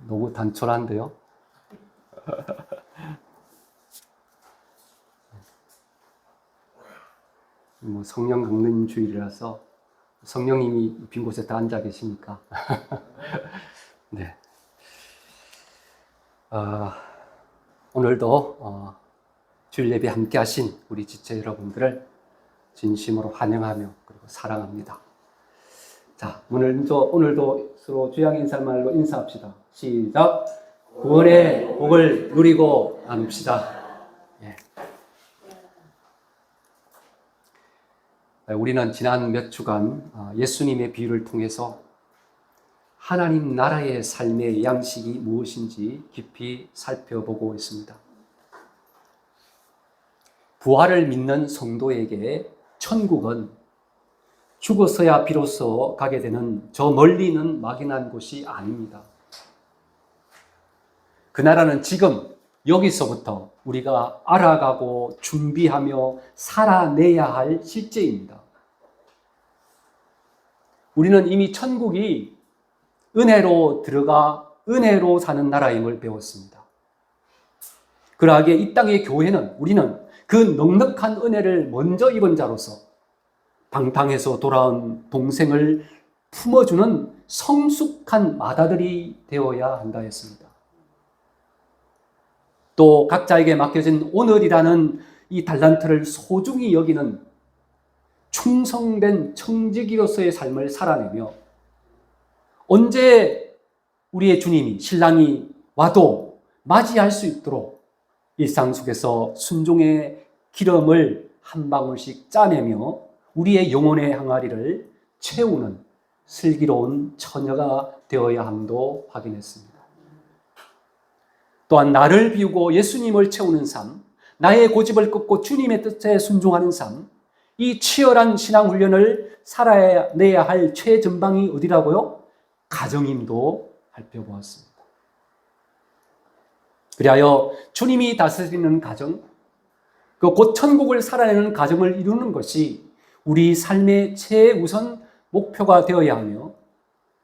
너무 단촐한데요. 성령 강림 주일이라서 성령님이 빈 곳에 다 앉아 계시니까. 네. 오늘도 주일 예배 함께 하신 우리 지체 여러분들을 진심으로 환영하며 그리고 사랑합니다. 자, 오늘도 서로 주양 인사말로 인사합시다. 시작. 구원의 복을 누리고 나눕시다. 예. 우리는 지난 몇 주간 예수님의 비유를 통해서 하나님 나라의 삶의 양식이 무엇인지 깊이 살펴보고 있습니다. 부활을 믿는 성도에게 천국은 죽어서야 비로소 가게 되는 저 멀리 있는 막연한 곳이 아닙니다. 그 나라는 지금 여기서부터 우리가 알아가고 준비하며 살아내야 할 실제입니다. 우리는 이미 천국이 은혜로 들어가 은혜로 사는 나라임을 배웠습니다. 그러하기에 이 땅의 교회는 우리는 그 넉넉한 은혜를 먼저 입은 자로서 방탕에서 돌아온 동생을 품어주는 성숙한 마다들이 되어야 한다 했습니다. 또 각자에게 맡겨진 오늘이라는 이 달란트를 소중히 여기는 충성된 청지기로서의 삶을 살아내며 언제 우리의 주님이 신랑이 와도 맞이할 수 있도록 일상 속에서 순종의 기름을 한 방울씩 짜내며 우리의 영혼의 항아리를 채우는 슬기로운 처녀가 되어야 함도 확인했습니다. 또한 나를 비우고 예수님을 채우는 삶, 나의 고집을 꺾고 주님의 뜻에 순종하는 삶, 이 치열한 신앙훈련을 살아내야 할 최전방이 어디라고요? 가정임도 살펴보았습니다. 그리하여 주님이 다스리는 가정, 곧 천국을 살아내는 가정을 이루는 것이 우리 삶의 최우선 목표가 되어야 하며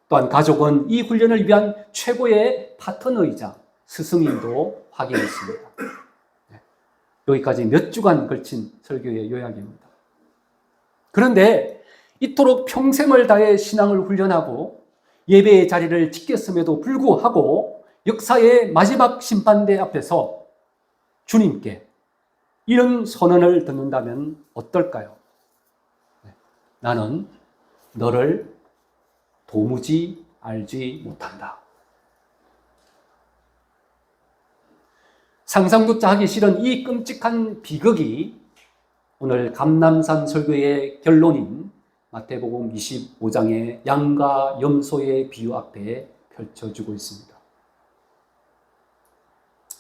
또한 가족은 이 훈련을 위한 최고의 파트너이자 스승임도 확인했습니다. 여기까지 몇 주간 걸친 설교의 요약입니다. 그런데 이토록 평생을 다해 신앙을 훈련하고 예배의 자리를 지켰음에도 불구하고 역사의 마지막 심판대 앞에서 주님께 이런 선언을 듣는다면 어떨까요? 나는 너를 도무지 알지 못한다. 상상조차 하기 싫은 이 끔찍한 비극이 오늘 감람산 설교의 결론인 마태복음 25장의 양과 염소의 비유 앞에 펼쳐지고 있습니다.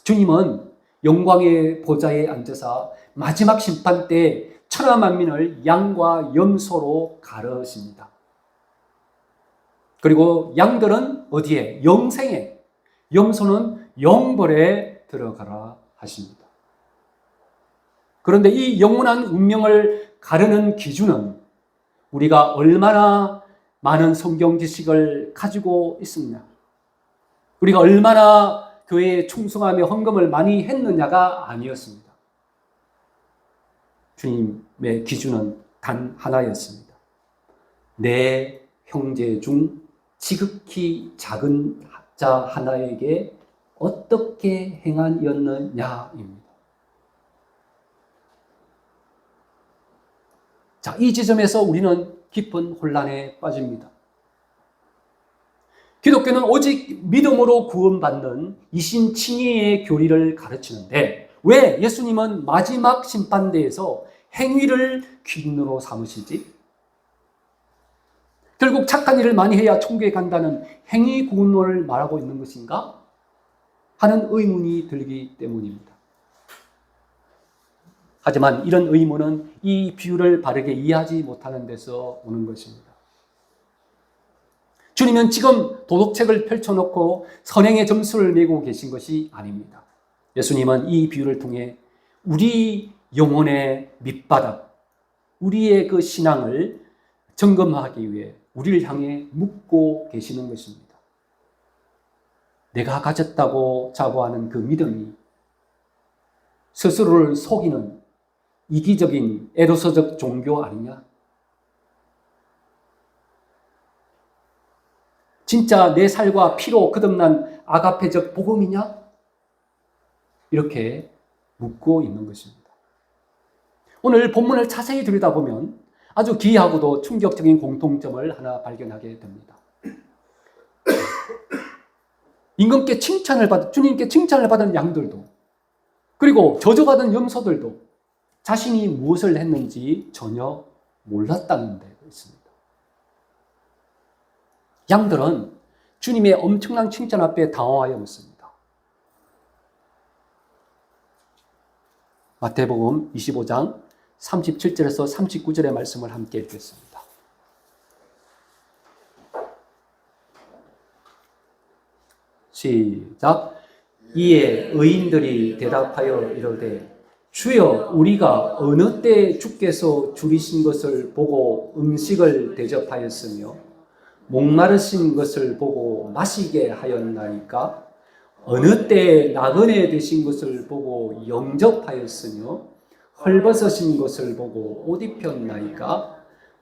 주님은 영광의 보좌에 앉으사 마지막 심판 때 천하 만민을 양과 염소로 가르십니다. 그리고 양들은 어디에? 영생에, 염소는 영벌에 들어가라 하십니다. 그런데 이 영원한 운명을 가르는 기준은 우리가 얼마나 많은 성경 지식을 가지고 있느냐, 우리가 얼마나 교회에 충성하며 헌금을 많이 했느냐가 아니었습니다. 주님의 기준은 단 하나였습니다. 내 형제 중 지극히 작은 자 하나에게 어떻게 행하였느냐입니다. 자, 이 지점에서 우리는 깊은 혼란에 빠집니다. 기독교는 오직 믿음으로 구원받는 이신칭의의 교리를 가르치는데 왜 예수님은 마지막 심판대에서 행위를 기준으로 삼으시지? 결국 착한 일을 많이 해야 천국에 간다는 행위 구원론을 말하고 있는 것인가? 하는 의문이 들기 때문입니다. 하지만 이런 의문은 이 비유를 바르게 이해하지 못하는 데서 오는 것입니다. 주님은 지금 도덕책을 펼쳐놓고 선행의 점수를 매고 계신 것이 아닙니다. 예수님은 이 비유를 통해 우리 영혼의 밑바닥, 우리의 그 신앙을 점검하기 위해 우리를 향해 묻고 계시는 것입니다. 내가 가졌다고 자부하는 그 믿음이 스스로를 속이는 이기적인 에로서적 종교 아니냐? 진짜 내 살과 피로 거듭난 아가페적 복음이냐? 이렇게 묻고 있는 것입니다. 오늘 본문을 자세히 들여다보면 아주 기이하고도 충격적인 공통점을 하나 발견하게 됩니다. 임금께 주님께 칭찬을 받은 양들도, 그리고 저주받은 염소들도 자신이 무엇을 했는지 전혀 몰랐다는 데 있습니다. 양들은 주님의 엄청난 칭찬 앞에 당황하여 묻습니다. 마태복음 25장 37절에서 39절의 말씀을 함께 읽겠습니다. 시작. 이에 의인들이 대답하여 이르되 주여 우리가 어느 때 주께서 줄이신 것을 보고 음식을 대접하였으며 목마르신 것을 보고 마시게 하였나이까? 어느 때 나그네 되신 것을 보고 영접하였으며 헐벗으신 것을 보고 옷 입혔나이까?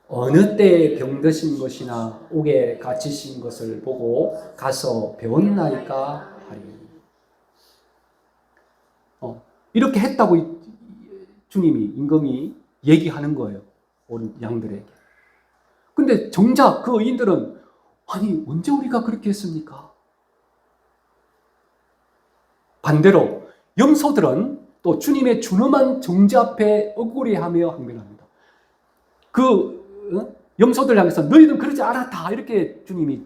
어느 때 병드신 것이나 옥에 갇히신 것을 보고 가서 배웠나이까? 하리. 이렇게 했다고 임금이 얘기하는 거예요. 양들에게. 근데 정작 그 의인들은 아니 언제 우리가 그렇게 했습니까? 반대로 염소들은 또 주님의 준엄한 정죄 앞에 억울해하며 항변합니다. 염소들 향해서 너희는 그러지 않았다 이렇게 주님이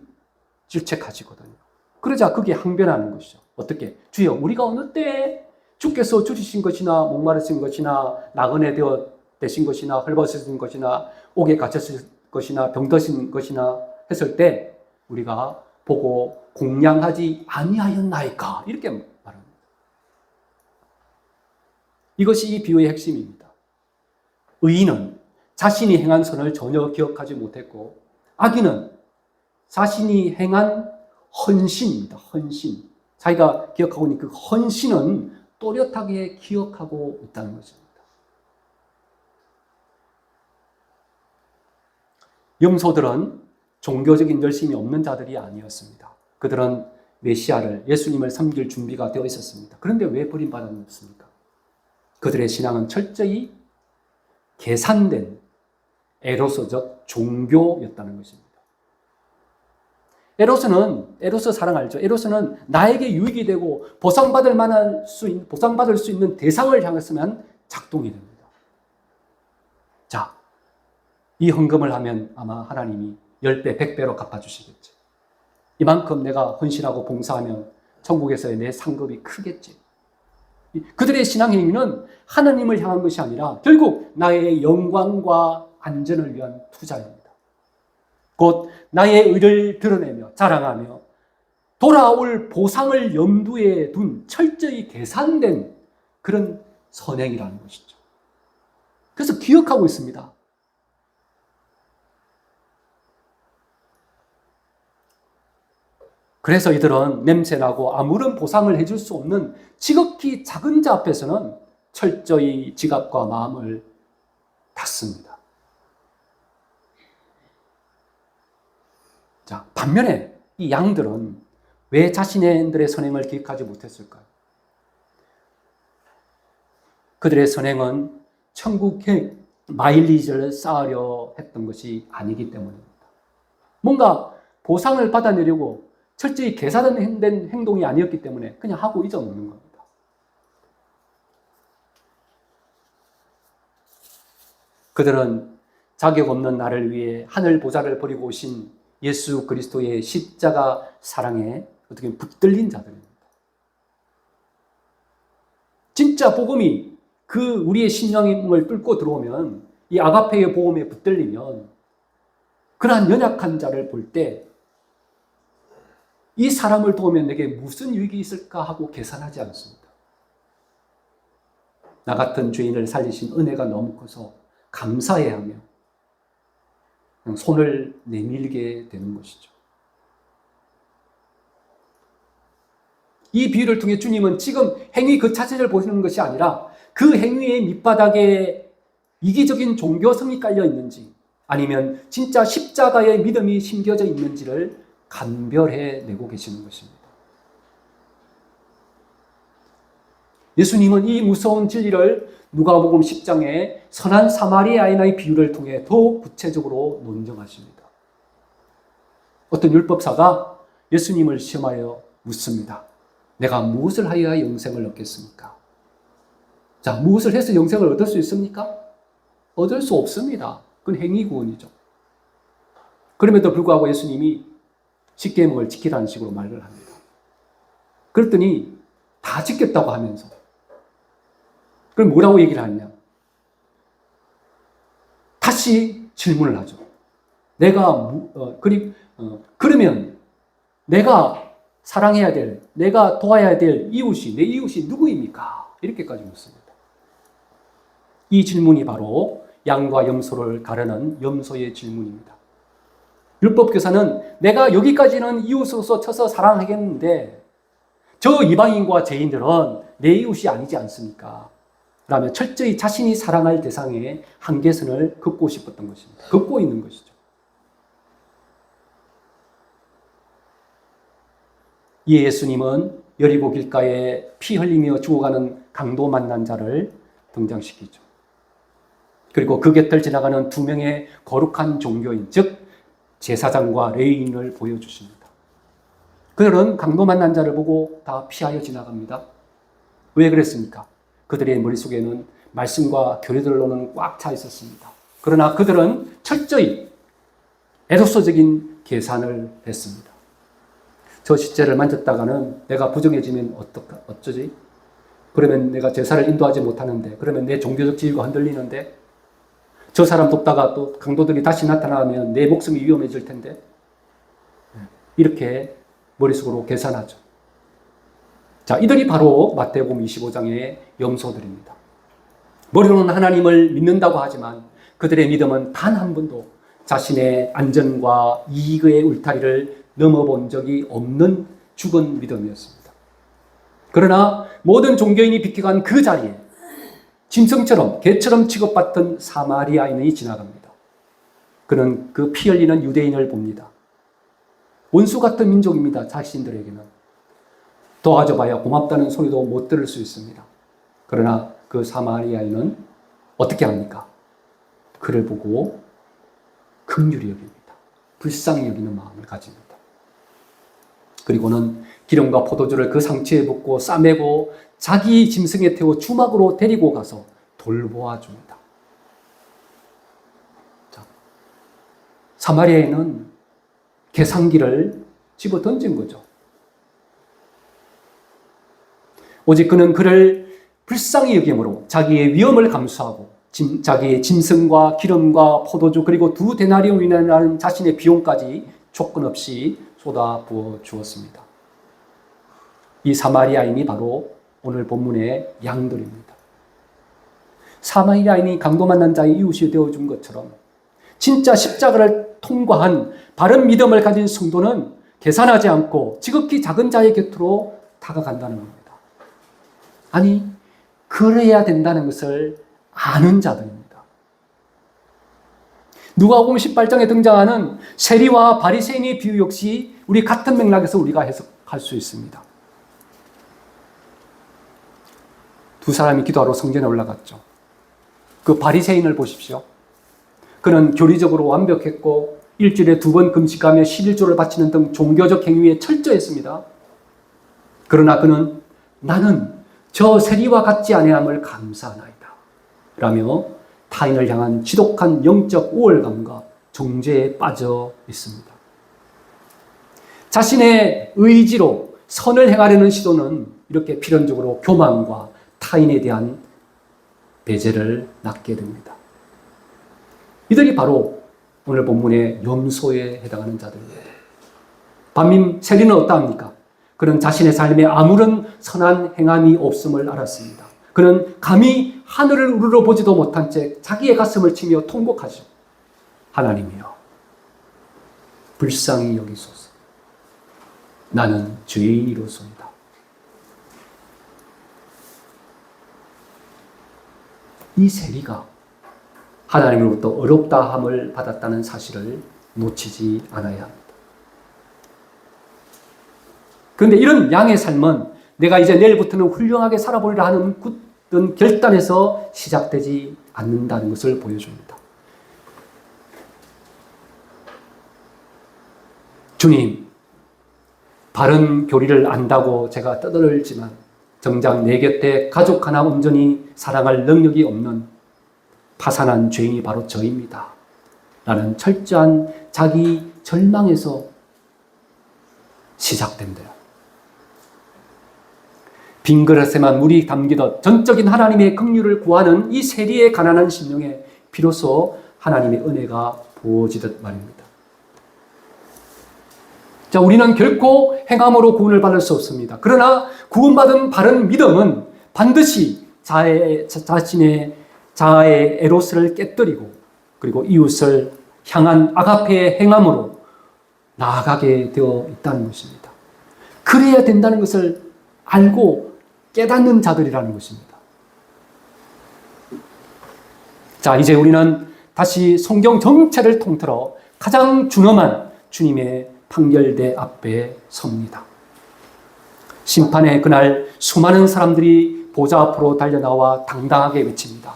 질책하시거든요. 그러자 그게 항변하는 것이죠. 어떻게? 주여 우리가 어느 때 주께서 줄이신 것이나 목마르신 것이나 나그네 되신 것이나 헐벗으신 것이나 옥에 갇혔을 것이나 병드신 것이나 했을 때 우리가 보고 공양하지 아니하였나이까 이렇게 말합니다. 이것이 이 비유의 핵심입니다. 의인은 자신이 행한 선을 전혀 기억하지 못했고 악인은 자신이 행한 헌신입니다. 헌신. 자기가 기억하고 있는 그 헌신은 또렷하게 기억하고 있다는 것입니다. 염소들은 종교적인 열심이 없는 자들이 아니었습니다. 그들은 메시아를, 예수님을 섬길 준비가 되어 있었습니다. 그런데 왜 버림받았습니까? 그들의 신앙은 철저히 계산된 에로서적 종교였다는 것입니다. 에로스 사랑 알죠? 에로스는 나에게 유익이 되고 보상받을 수 있는 대상을 향했으면 작동이 됩니다. 자, 이 헌금을 하면 아마 하나님이 10배, 100배로 갚아주시겠지. 이만큼 내가 헌신하고 봉사하면 천국에서의 내 상급이 크겠지. 그들의 신앙 행위는 하나님을 향한 것이 아니라 결국 나의 영광과 안전을 위한 투자입니다. 곧 나의 의를 드러내며 자랑하며 돌아올 보상을 염두에 둔 철저히 계산된 그런 선행이라는 것이죠. 그래서 기억하고 있습니다. 그래서 이들은 냄새나고 아무런 보상을 해줄 수 없는 지극히 작은 자 앞에서는 철저히 지갑과 마음을 닫습니다. 자, 반면에 이 양들은 왜 자신들의 선행을 기억하지 못했을까요? 그들의 선행은 천국의 마일리지를 쌓으려 했던 것이 아니기 때문입니다. 뭔가 보상을 받아내려고 철저히 계산된 행동이 아니었기 때문에 그냥 하고 잊어먹는 겁니다. 그들은 자격 없는 나를 위해 하늘 보좌를 버리고 오신 예수 그리스도의 십자가 사랑에 어떻게 보면 붙들린 자들입니다. 진짜 복음이 그 우리의 신앙을 뚫고 들어오면 이 아가페의 복음에 붙들리면 그러한 연약한 자를 볼 때 이 사람을 도우면 내게 무슨 유익이 있을까 하고 계산하지 않습니다. 나 같은 죄인을 살리신 은혜가 너무 커서 감사해야 하며 그냥 손을 내밀게 되는 것이죠. 이 비유를 통해 주님은 지금 행위 그 자체를 보시는 것이 아니라 그 행위의 밑바닥에 이기적인 종교성이 깔려 있는지 아니면 진짜 십자가의 믿음이 심겨져 있는지를 간별해 내고 계시는 것입니다. 예수님은 이 무서운 진리를 누가복음 10장에 선한 사마리아인의 비유를 통해 더 구체적으로 논증하십니다. 어떤 율법사가 예수님을 시험하여 묻습니다. 내가 무엇을 하여야 영생을 얻겠습니까? 자, 무엇을 해서 영생을 얻을 수 있습니까? 얻을 수 없습니다. 그건 행위구원이죠. 그럼에도 불구하고 예수님이 십계명을 지키라는 식으로 말을 합니다. 그랬더니 다 지켰다고 하면서 그럼 뭐라고 얘기를 하느냐? 다시 질문을 하죠. 그러면 내가 사랑해야 될, 내가 도와야 될 이웃이, 내 이웃이 누구입니까? 이렇게까지 묻습니다. 이 질문이 바로 양과 염소를 가르는 염소의 질문입니다. 율법교사는 내가 여기까지는 이웃으로서 쳐서 사랑하겠는데 저 이방인과 죄인들은 내 이웃이 아니지 않습니까? 라며 철저히 자신이 사랑할 대상의 한계선을 긋고 싶었던 것입니다. 긋고 있는 것이죠. 이에 예수님은 여리고 길가에 피 흘리며 죽어가는 강도 만난 자를 등장시키죠. 그리고 그 곁을 지나가는 두 명의 거룩한 종교인, 즉 제사장과 레위인을 보여주십니다. 그들은 강도 만난 자를 보고 다 피하여 지나갑니다. 왜 그랬습니까? 그들의 머릿속에는 말씀과 교리들로는 꽉 차 있었습니다. 그러나 그들은 철저히 에로서적인 계산을 했습니다. 저 십자를 만졌다가는 내가 부정해지면 어쩌지? 그러면 내가 제사를 인도하지 못하는데, 그러면 내 종교적 지위가 흔들리는데, 저 사람 돕다가 또 강도들이 다시 나타나면 내 목숨이 위험해질 텐데, 이렇게 머릿속으로 계산하죠. 자, 이들이 바로 마태복음 25장의 염소들입니다. 머리로는 하나님을 믿는다고 하지만 그들의 믿음은 단 한 번도 자신의 안전과 이익의 울타리를 넘어본 적이 없는 죽은 믿음이었습니다. 그러나 모든 종교인이 비켜간 그 자리에 짐승처럼 개처럼 취급받던 사마리아인이 지나갑니다. 그는 그 피 흘리는 유대인을 봅니다. 원수 같은 민족입니다. 자신들에게는. 도와줘봐야 고맙다는 소리도 못 들을 수 있습니다. 그러나 그 사마리아인은 어떻게 합니까? 그를 보고 긍휼히 여깁니다. 불쌍히 여기는 마음을 가집니다. 그리고는 기름과 포도주를 그 상처에 붓고 싸매고 자기 짐승에 태워 주막으로 데리고 가서 돌보아 줍니다. 자, 사마리아인은 계산기를 집어 던진 거죠. 오직 그는 그를 불쌍히 여김으로 자기의 위험을 감수하고 자기의 짐승과 기름과 포도주 그리고 2데나리온이라는 자신의 비용까지 조건 없이 쏟아 부어 주었습니다. 이 사마리아인이 바로 오늘 본문의 양들입니다. 사마리아인이 강도 만난 자의 이웃이 되어준 것처럼 진짜 십자가를 통과한 바른 믿음을 가진 성도는 계산하지 않고 지극히 작은 자의 곁으로 다가간다는 겁니다. 아니, 그래야 된다는 것을 아는 자들입니다. 누가복음 18장에 등장하는 세리와 바리새인의 비유 역시 우리 같은 맥락에서 우리가 해석할 수 있습니다. 두 사람이 기도하러 성전에 올라갔죠. 그 바리새인을 보십시오. 그는 교리적으로 완벽했고 일주일에 2번 금식하며 11조를 바치는 등 종교적 행위에 철저했습니다. 그러나 그는 나는 저 세리와 같지 아니함을 감사하나이다 라며 타인을 향한 지독한 영적 우월감과 정죄에 빠져 있습니다. 자신의 의지로 선을 행하려는 시도는 이렇게 필연적으로 교만과 타인에 대한 배제를 낳게 됩니다. 이들이 바로 오늘 본문의 염소에 해당하는 자들입니다. 반면 세리는 어떠합니까? 그는 자신의 삶에 아무런 선한 행함이 없음을 알았습니다. 그는 감히 하늘을 우러러 보지도 못한 채 자기의 가슴을 치며 통곡하죠. 하나님이여, 불쌍히 여기소서. 나는 죄인이로소이다. 이 세리가 하나님으로부터 어렵다함을 받았다는 사실을 놓치지 않아야 합니다. 그런데 이런 양의 삶은 내가 이제 내일부터는 훌륭하게 살아보리라 하는 굳은 결단에서 시작되지 않는다는 것을 보여줍니다. 주님, 바른 교리를 안다고 제가 떠들지만 정작 내 곁에 가족 하나 온전히 사랑할 능력이 없는 파산한 죄인이 바로 저입니다. 라는 철저한 자기 절망에서 시작된대요. 빈 그릇에만 물이 담기듯 전적인 하나님의 긍휼을 구하는 이 세리의 가난한 심령에 비로소 하나님의 은혜가 부어지듯 말입니다. 자, 우리는 결코 행함으로 구원을 받을 수 없습니다. 그러나 구원받은 바른 믿음은 반드시 자신의 자아의 에로스를 깨뜨리고 그리고 이웃을 향한 아가페의 행함으로 나아가게 되어 있다는 것입니다. 그래야 된다는 것을 알고 깨닫는 자들이라는 것입니다. 자, 이제 우리는 다시 성경 전체를 통틀어 가장 준엄한 주님의 판결대 앞에 섭니다. 심판의 그날 수많은 사람들이 보좌 앞으로 달려나와 당당하게 외칩니다.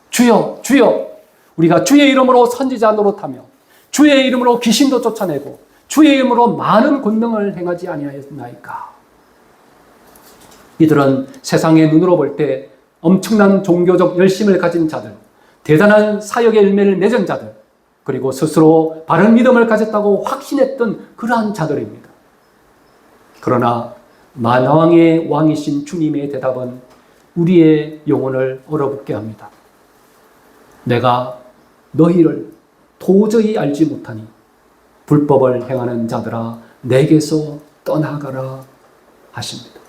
주여, 주여, 우리가 주의 이름으로 선지자 노릇하며 주의 이름으로 귀신도 쫓아내고 주의 이름으로 많은 권능을 행하지 아니하였나이까. 이들은 세상의 눈으로 볼 때 엄청난 종교적 열심을 가진 자들, 대단한 사역의 열매를 맺은 자들, 그리고 스스로 바른 믿음을 가졌다고 확신했던 그러한 자들입니다. 그러나 만왕의 왕이신 주님의 대답은 우리의 영혼을 얼어붙게 합니다. 내가 너희를 도저히 알지 못하니 불법을 행하는 자들아 내게서 떠나가라 하십니다.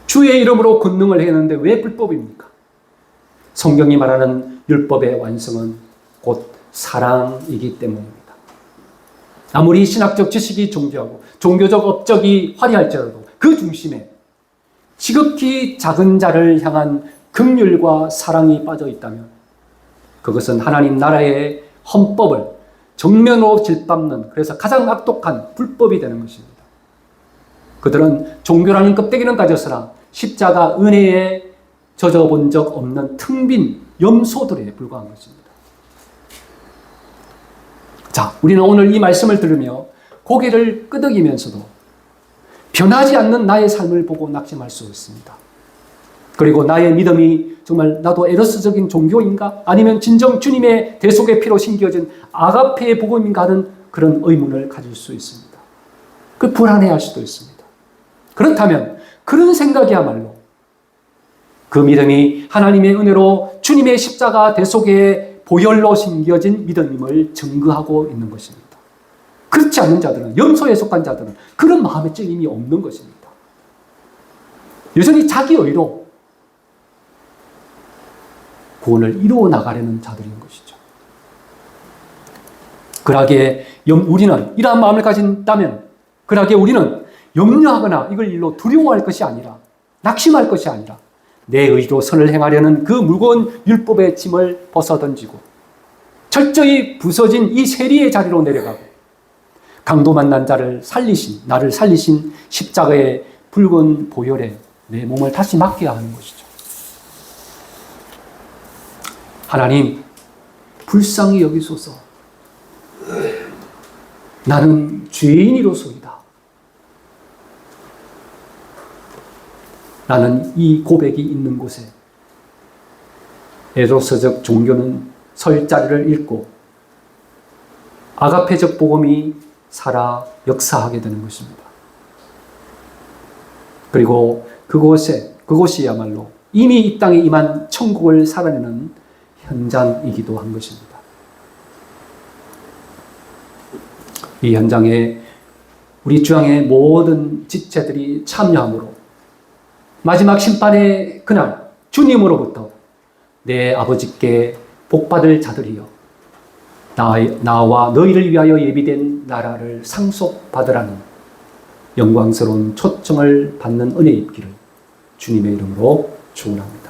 주의 이름으로 권능을 행하는데 왜 불법입니까? 성경이 말하는 율법의 완성은 곧 사랑이기 때문입니다. 아무리 신학적 지식이 존귀하고 종교적 업적이 화려할지라도 그 중심에 지극히 작은 자를 향한 긍휼과 사랑이 빠져 있다면 그것은 하나님 나라의 헌법을 정면으로 질밟는, 그래서 가장 악독한 불법이 되는 것입니다. 그들은 종교라는 껍데기는 가졌으나 십자가 은혜에 젖어본 적 없는 텅 빈 염소들에 불과한 것입니다. 자, 우리는 오늘 이 말씀을 들으며 고개를 끄덕이면서도 변하지 않는 나의 삶을 보고 낙심할 수 있습니다. 그리고 나의 믿음이 정말 나도 에러스적인 종교인가? 아니면 진정 주님의 대속의 피로 심겨진 아가페의 복음인가 하는 그런 의문을 가질 수 있습니다. 그 불안해할 수도 있습니다. 그렇다면 그런 생각이야말로 그 믿음이 하나님의 은혜로 주님의 십자가 대속의 보혈로 심겨진 믿음임을 증거하고 있는 것입니다. 그렇지 않는 자들은, 염소에 속한 자들은 그런 마음의 찔림이 없는 것입니다. 여전히 자기 의로 구원을 이루어 나가려는 자들인 것이죠. 그러기에 우리는 이러한 마음을 가진다면, 그러기에 우리는 염려하거나 이걸 일로 두려워할 것이 아니라, 낙심할 것이 아니라 내 의로 선을 행하려는 그 무거운 율법의 짐을 벗어던지고 철저히 부서진 이 세리의 자리로 내려가고 강도 만난 자를 살리신, 나를 살리신 십자가의 붉은 보혈에 내 몸을 다시 맡겨야 하는 것이죠. 하나님, 불쌍히 여기소서. 나는 죄인이로소이다. 나는 이 고백이 있는 곳에 에로서적 종교는 설 자리를 잃고 아가페적 복음이 살아 역사하게 되는 것입니다. 그리고 그곳이야말로 이미 이 땅에 임한 천국을 살아내는 현장이기도 한 것입니다. 이 현장에 우리 주양의 모든 지체들이 참여함으로 마지막 심판의 그날 주님으로부터 내 아버지께 복받을 자들이여 나와 너희를 위하여 예비된 나라를 상속받으라는 영광스러운 초청을 받는 은혜 입기를 주님의 이름으로 축원합니다.